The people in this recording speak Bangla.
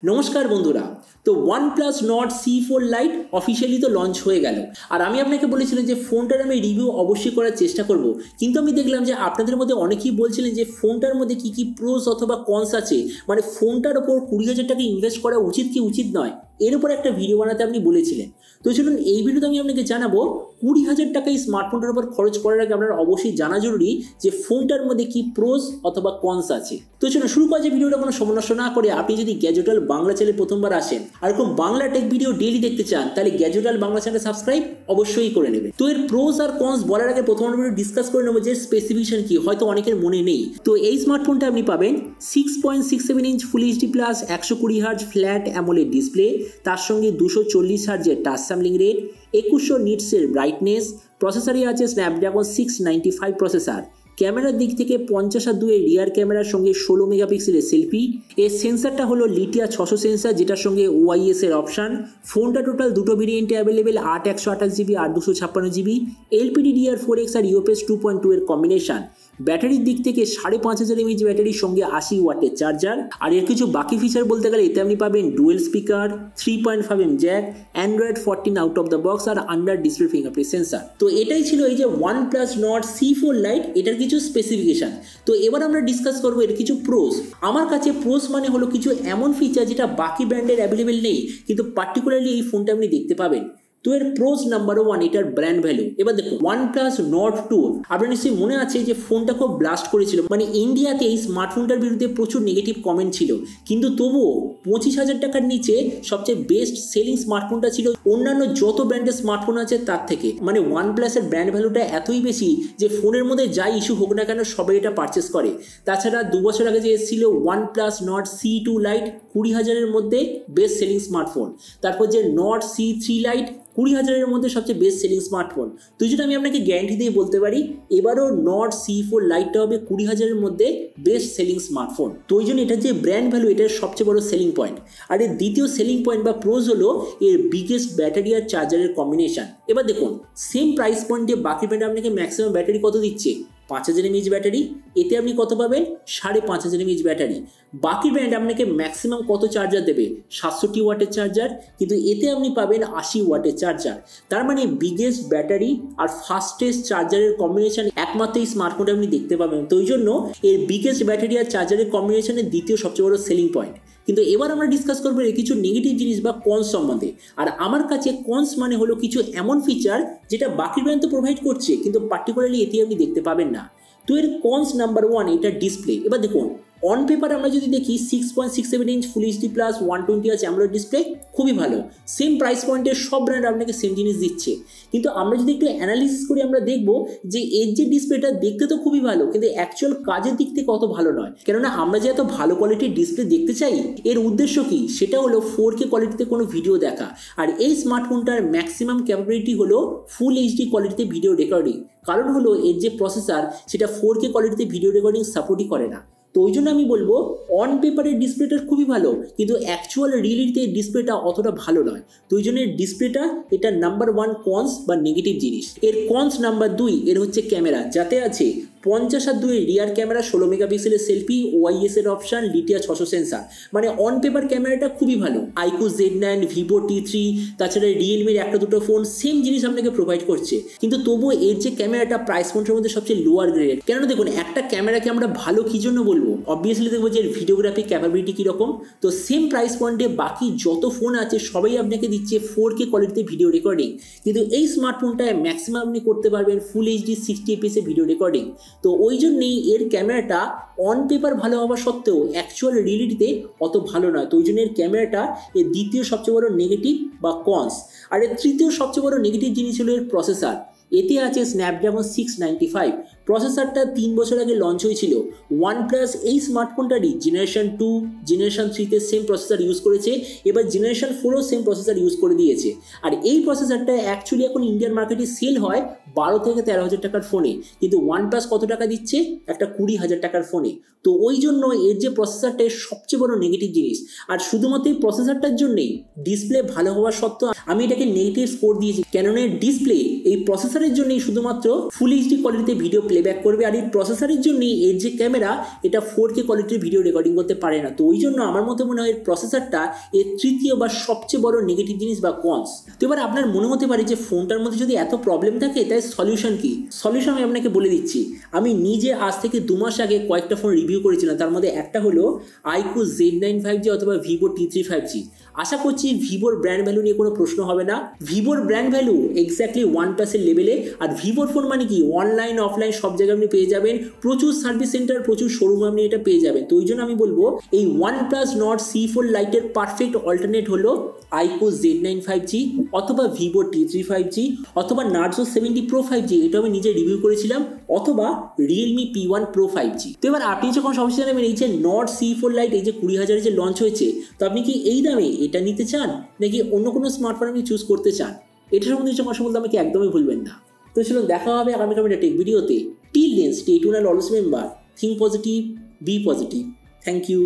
नमस्कार बंधुरा तो OnePlus Nord C4 Lite officially তো লঞ্চ হয়ে গেল আর আমি আপনাকে বলেছিলাম যে ফোনটার আমি রিভিউ অবশ্যই করার চেষ্টা করব কিন্তু আমি দেখলাম যে আপনাদের মধ্যে অনেকেই বলছিলেন যে ফোনটার মধ্যে কি প্রোস অথবা কনস আছে মানে ফোনটার উপর 20,000 টাকা ইনভেস্ট করা উচিত কি উচিত নয় এর উপর একটা ভিডিও বানাতে আপনি বলেছিলেন তো চলুন এই ভিডিওতে আমি আপনাকে জানাবো 20,000 টাকা এই স্মার্টফোনটার উপর খরচ করার আগে আপনার অবশ্যই জানা জরুরি যে ফোনটার মধ্যে কি প্রোস অথবা কনস আছে তো চলুন শুরু করা যে ভিডিওটা কোনো সময় নষ্ট না করে আপনি যদি গ্যাজেটাল বাংলা চ্যানেলে প্রথমবার আসেন আর এরকম বাংলা টেক ভিডিও ডেইলি দেখতে চান তাহলে গ্যাজেটাল বাংলা চ্যানেল সাবস্ক্রাইব অবশ্যই করে নেবেন তো এর প্রোস আর কনস বলার আগে প্রথম আমরা ডিসকাস করে নেব যে স্পেসিফিকেশন কি হয়তো অনেকের মনে নেই তো এই স্মার্টফোনটা আপনি পাবেন 6.67 inch full HD plus 120 hertz flat AMOLED display তার সঙ্গে 240 হার্জের টাচ স্যাম্পলিং রেট 2100 নিটসের ব্রাইটনেস প্রসেসরে আছে স্ন্যাপড্রাগন 695 প্রসেসর ক্যামেরার দিক থেকে 50/2 এর রিয়ার ক্যামেরার সঙ্গে 16 মেগাপিক্সেলের সেলফি এর সেন্সরটা হলো লিথিয়া 600 সেন্সর যেটার সঙ্গে ওআইএস এর অপশন ফোনটা টোটাল দুটো ভেরিয়েন্টে অ্যাভেলেবেল 8/128GB 8/256GB LPDDR4X আর UFS 2.2 এর কম্বিনেশন ব্যাটারির দিক থেকে 5500 mAh ব্যাটারির সঙ্গে 80 ওয়াটের চার্জার আর এর কিছু বাকি ফিচার বলতে গেলে এতে আপনি পাবেন dual speaker 3.5mm jack Android 14 out of the box আর আন্ডার ডিসপ্লে ফিঙ্গারপ্রিন্ট সেন্সর তো এটাই ছিল এই যে OnePlus Nord C4 Lite এটার কিছু স্পেসিফিকেশন তো এবার আমরা ডিসকাস করব এর কিছু প্রোস আমার কাছে প্রোস মানে হলো কিছু এমন ফিচার যেটা বাকি ব্র্যান্ডের অ্যাভেলেবেল নেই কিন্তু পার্টিকুলারলি এই ফোনটা আপনি দেখতে পাবেন তো এর প্রোস নাম্বার 1 এটার ব্র্যান্ড ভ্যালু এবার দেখুন OnePlus Nord 2 আপনার নিশ্চয়ই মনে আছে যে ফোনটা খুব ব্লাস্ট করেছিল মানে ইন্ডিয়াতে এই স্মার্টফোনটার বিরুদ্ধে প্রচুর নেগেটিভ কমেন্ট ছিল কিন্তু তবুও 25,000 টাকার নিচে সবচেয়ে বেস্ট সেলিং স্মার্টফোনটা ছিল অন্যান্য যত ব্র্যান্ডের স্মার্টফোন আছে তার থেকে মানে OnePlus এর ব্র্যান্ড ভ্যালুটা এতই বেশি যে ফোনের মধ্যে যাই ইস্যু হোক না কেন সবাই এটা পারচেস করে তাছাড়া 2 বছর আগে যে এসেছিল OnePlus Nord C2 Lite 20,000 এর মধ্যে বেস্ট সেলিং স্মার্টফোন তারপর যে Nord C3 Lite 20,000 এর মধ্যে সবচেয়ে বেস্ট সেলিং স্মার্টফোন তো যেটা আমি আপনাকে গ্যারান্টি দিয়ে বলতে পারি এবারও Nord C4 Lite হবে 20,000 এর মধ্যে বেস্ট সেলিং স্মার্টফোন তো ওই জন্য এটা যে ব্র্যান্ড ভ্যালু এটার সবচেয়ে বড় সেলিং পয়েন্ট আর এর দ্বিতীয় সেলিং পয়েন্ট বা প্রোজ হলো এর বিগেস্ট ব্যাটারি আর চার্জারের কম্বিনেশন এবার দেখুন সেম প্রাইস পয়েন্টে বাকি ব্র্যান্ড আপনাকে ম্যাক্সিমাম ব্যাটারি কত দিচ্ছে 5,000 mAh ব্যাটারি এতে আপনি কত পাবেন 5,500 mAh ব্যাটারি বাকি ব্র্যান্ড আপনাকে ম্যাক্সিমাম কত চার্জার দেবে 67 ওয়াটের চার্জার কিন্তু এতে আপনি পাবেন 80 ওয়াটের চার্জার তার মানে বিগেস্ট ব্যাটারি আর ফাস্টেস্ট চার্জারের কম্বিনেশন একমাত্র এই স্মার্টফোনটা আপনি দেখতে পাবেন তো ওই জন্য এর বিগেস্ট ব্যাটারি আর চার্জারের কম্বিনেশনের দ্বিতীয় সবচেয়ে বড় সেলিং পয়েন্ট কিন্তু এবার আমরা ডিসকাস করবো এর কিছু নেগেটিভ জিনিস বা কনস সম্বন্ধে আর আমার কাছে কনস মানে হলো কিছু এমন ফিচার যেটা বাকি ব্র্যান্ড তো প্রোভাইড করছে কিন্তু পার্টিকুলারলি এতে আপনি দেখতে পাবেন না তো এর কনস নাম্বার 1 এটা ডিসপ্লে এবার দেখুন অন পেপার আমরা যদি দেখি 6.67 inch full HD plus 120 hertz AMOLED display খুবই ভালো সেম প্রাইস পয়েন্টের সব ব্র্যান্ড আপনাকে সেম জিনিস দিচ্ছে কিন্তু আমরা যদি একটু অ্যানালিসিস করি আমরা দেখব যে এর যে ডিসপ্লেটা দেখতে তো খুবই ভালো কিন্তু অ্যাকচুয়াল কাজের দিক থেকে অত ভালো নয় কেননা আমরা যে এত ভালো কোয়ালিটির ডিসপ্লে দেখতে চাই এর উদ্দেশ্য কি সেটা হলো 4K কোয়ালিটিতে কোনো ভিডিও দেখা আর এই স্মার্টফোনটার ম্যাক্সিমাম ক্যাপাবিলিটি হলো ফুল এইচডি কোয়ালিটিতে ভিডিও রেকর্ডিং কারণ হলো এর যে প্রসেসর সেটা 4K কোয়ালিটিতে ভিডিও রেকর্ডিং সাপোর্টই করে না তো ওই জন্য আমি বলবো অন পেপারের ডিসপ্লেটা খুবই ভালো কিন্তু অ্যাকচুয়াল রিয়েলিটিতে ডিসপ্লেটা অতটা ভালো নয় তো ওই জন্য ডিসপ্লেটা এটা নাম্বার 1 কনস বা নেগেটিভ জিনিস এর কনস নাম্বার 2 এর হচ্ছে ক্যামেরা যাতে আছে 50/2 এর রিয়ার ক্যামেরা 16 মেগাপিক্সেলের সেলফি ওআইএস এর অপশন লিথিয়া 600 সেন্সর মানে অন পেপার ক্যামেরাটা খুবই ভালো iQOO Z9 Vivo T3 তাছাড়া রিয়েলমির একটা দুটো ফোন সেম জিনিস আপনাকে প্রোভাইড করছে কিন্তু তবুও এর যে ক্যামেরাটা প্রাইস পয়েন্টের মধ্যে সবচেয়ে লোয়ার গ্রেড কেন দেখুন একটা ক্যামেরাকে আমরা ভালো কি জন্য বলবো অবভিয়াসলি দেখবো যে এর ভিডিওগ্রাফি ক্যাপাবিলিটি কীরকম তো সেম প্রাইস পয়েন্টে বাকি যত ফোন আছে সবাই আপনাকে দিচ্ছে 4K কোয়ালিটিতে ভিডিও রেকর্ডিং কিন্তু এই স্মার্টফোনটায় ম্যাক্সিমাম আপনি করতে পারবেন full HD 60 fps video recording তো ওই জন্যই এর ক্যামেরাটা অন পেপার ভালো হওয়া সত্ত্বেও অ্যাকচুয়াল রিয়েলিটিতে অত ভালো নয় তো ওই জন্য এর ক্যামেরাটা এর দ্বিতীয় সবচেয়ে বড় নেগেটিভ বা কনস আর এর তৃতীয় সবচেয়ে বড় নেগেটিভ জিনিস হলো এর প্রসেসর এতে আছে স্ন্যাপড্রাগন 695 প্রসেসরটা 3 বছর আগে লঞ্চ হয়েছিল OnePlus এই স্মার্টফোনটারই জেনারেশন 2 জেনারেশন 3 তে সেম প্রসেসর ইউজ করেছে এবার জেনারেশন 4ও সেম প্রসেসর ইউজ করে দিয়েছে আর এই প্রসেসরটা অ্যাকচুয়ালি এখন ইন্ডিয়ান মার্কেটে সেল হয় 12 থেকে 13,000 টাকার ফোনে কিন্তু OnePlus কত টাকা দিচ্ছে একটা 20,000 টাকার ফোনে তো ওই জন্য এর যে প্রসেসরটা সবচেয়ে বড় নেগেটিভ জিনিস আর শুধুমাত্র এই প্রসেসরটার জন্যই ডিসপ্লে ভালো হওয়া সত্ত্বেও আমি এটাকে নেগেটিভ স্কোর দিয়েছি কেননা ডিসপ্লে এই প্রসেসরের জন্যই শুধুমাত্র ফুল এইচডি কোয়ালিটিতে ভিডিও প্লেব্যাক করবে, আর এই প্রসেসরের জন্যই এর যে ক্যামেরা এটা 4K কোয়ালিটির ভিডিও রেকর্ডিং করতে পারে না। তো ওই জন্য আমার মতে মনে হয় এর প্রসেসরটা এর তৃতীয় বা সবচেয়ে বড় নেগেটিভ জিনিস বা কনস। তো এবার আপনার মনে হতে পারে যে ফোনটার মধ্যে যদি এত প্রবলেম থাকে তাই সলিউশন কি? সলিউশন আমি আপনাকে বলে দিচ্ছি। আমি নিজে আজ থেকে 2 মাস আগে কয়েকটা ফোন রিভিউ করেছিলাম, তার মধ্যে একটা হলো iQOO Z9 5G অথবা Vivo T3 5G। আশা করছি ভিভোর ব্র্যান্ড ভ্যালু নিয়ে কোনো প্রশ্ন হবে না। ভিভোর ব্র্যান্ড ভ্যালু এক্স্যাক্টলি OnePlus-এর লেভেলে, আর ভিভোর ফোন মানে কি অনলাইন অফলাইন সব জায়গায় আপনি পেয়ে যাবেন, প্রচুর সার্ভিস সেন্টার প্রচুর শোরুম আপনি এটা পেয়ে যাবেন। তো ওই জন্য আমি বলবো এই OnePlus Nord C4 Lite-এর পারফেক্ট অল্টারনেট হলো iQOO Z9 5G অথবা Vivo T3 5G অথবা Narzo 70 Pro 5G, এটা আমি নিজে রিভিউ করেছিলাম, অথবা Realme P1 Pro 5G। তো এবার আপনি যখন সমস্যা জানাবেন এই যে Nord C4 Lite এই যে 20,000 যে লঞ্চ হয়েছে, তো আপনি কি এই দামে এটা নিতে চান নাকি অন্য কোনো স্মার্টফোন আপনি চুজ করতে চান? এটার সম্বন্ধে কথা বলতে আমাকে একদমই ভুলবেন না। তো চলুন দেখা হবে আগামীকাল একটা টেক ভিডিওতে। Till then stay tuned and always remember, think positive, be positive. Thank you.